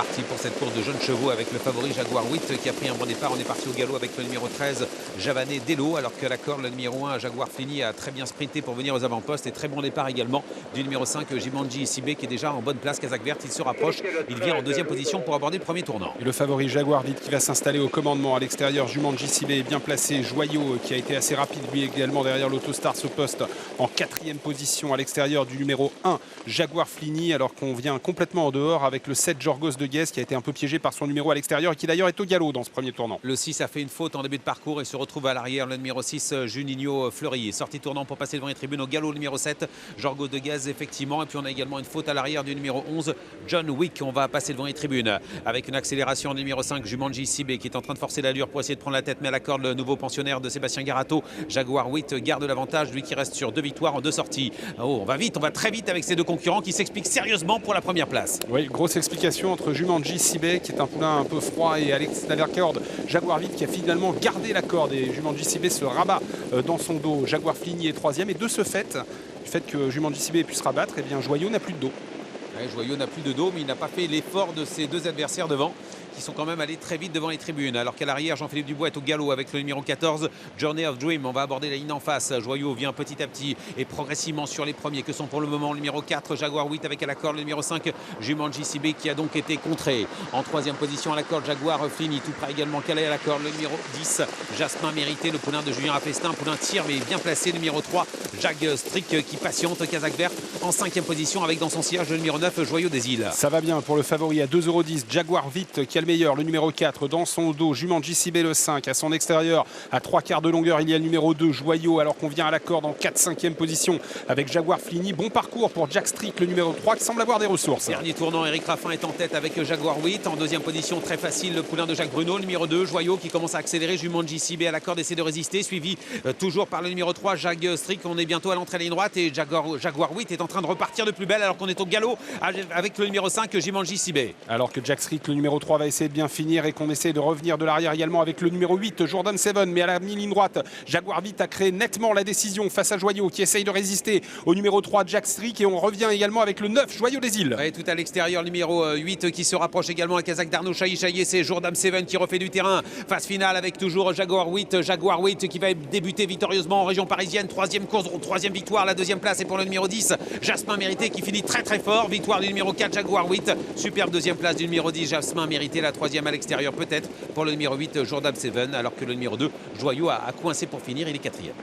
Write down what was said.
parti pour cette course de jeunes chevaux avec le favori Jaguar 8 qui a pris un bon départ. On est parti au galop avec le numéro 13 Javané Delo, alors que la corde, le numéro 1 Jaguar Fini a très bien sprinté pour venir aux avant-postes. Et très bon départ également du numéro 5 Jimanji Sibé qui est déjà en bonne place. Casaque Verte, il se rapproche, il vient en deuxième position pour aborder le premier tournant. Et le favori Jaguar vite qui va s'installer au commandement à l'extérieur. Jumanji Sibé est bien placé. Joyau qui a été assez rapide lui également derrière l'Autostar se poste en quatrième position à l'extérieur du numéro 1 Jaguar Flini, alors qu'on vient complètement en dehors avec le 7 Jorgos de Guez qui a été un peu piégé par son numéro à l'extérieur et qui d'ailleurs est au galop dans ce premier tournant. Le 6 a fait une faute en début de parcours et se retrouve à l'arrière. Le numéro 6 Juninho Fleury, sortie tournant pour passer devant les tribunes au galop. Le numéro 7 Jorgos de Guez effectivement, et puis on a également une faute à l'arrière du numéro 11 John Wick. On va passer devant les tribunes avec une accélération du numéro 5 Jumanji Sibé qui est en train de forcer l'allure pour essayer de prendre la tête, mais à la corde le nouveau pensionnaire de Sébastien Garato. Jaguar 8 garde l'avantage, lui qui reste sur 2 victoires en 2 sorties. Oh, on va vite, on va très vite avec ces deux concurrents qui s'expliquent sérieusement pour la première place. Oui, grosse explication entre Jumanji Sibé qui est un poulain un peu froid et Alex à la corde Jaguar 8 qui a finalement gardé la corde, et Jumanji Sibé se rabat dans son dos. Jaguar Flini est troisième, et de ce fait, du fait que Jumanji Sibé ait pu se rabattre, eh bien Joyau n'a plus de dos. Ouais, Joyau n'a plus de dos, mais il n'a pas fait l'effort de ses deux adversaires devant, qui sont quand même allés très vite devant les tribunes. Alors qu'à l'arrière, Jean-Philippe Dubois est au galop avec le numéro 14, Journey of Dream. On va aborder la ligne en face. Joyau vient petit à petit et progressivement sur les premiers, que sont pour le moment le numéro 4, Jaguar 8 avec à la corde le numéro 5, Jumanji Sibé, qui a donc été contré. En troisième position à la corde, Jaguar Flini, tout près également calé à la corde, le numéro 10, Jasmin Mérité, le poulain de Julien Rapestin, poulain tire mais bien placé, numéro 3, Jag Strick qui patiente, Casaque Verte en cinquième position avec dans son sillage le numéro 9, Joyau des Îles. Ça va bien pour le favori à 2,10 €, Jaguar Vite qui a le meilleur, le numéro 4 dans son dos, Jumanji Sibé le 5 à son extérieur, à 3/4 de longueur il y a le numéro 2 Joyau, alors qu'on vient à la corde en 4/5e position avec Jaguar Flini. Bon parcours pour Jack Strick, le numéro 3 qui semble avoir des ressources. Dernier tournant, Eric Raffin est en tête avec Jaguar 8. En deuxième position, très facile, le poulain de Jacques Bruno, le numéro 2 Joyau qui commence à accélérer, Jumanji Sibé à la corde essaie de résister, suivi toujours par le numéro 3 Jag Strick. On est bientôt à l'entrée ligne droite et Jaguar 8 est en train de repartir de plus belle alors qu'on est au galop avec le numéro 5 Jumanji Sibé. Alors que Jack Strick, le numéro 3, va essayer de bien finir et qu'on essaie de revenir de l'arrière également avec le numéro 8 Jordan Seven, mais à la mi-ligne droite, Jaguar Vite a créé nettement la décision face à Joyau qui essaye de résister au numéro 3 Jack Strick, et on revient également avec le 9 Joyau des Îles. Ouais, tout à l'extérieur, numéro 8 qui se rapproche également à Casaque d'Arnaud Chailly, c'est Jordan Seven qui refait du terrain. Phase finale avec toujours Jaguar 8 qui va débuter victorieusement en région parisienne. Troisième course, troisième victoire, la deuxième place est pour le numéro 10 Jasmin Mérité qui finit très très fort. Victoire du numéro 4 Jaguar 8, superbe deuxième place du numéro 10 Jasmin Mérité, la troisième à l'extérieur peut-être pour le numéro 8 Jordan Seven, alors que le numéro 2 Joyau a coincé pour finir, il est quatrième.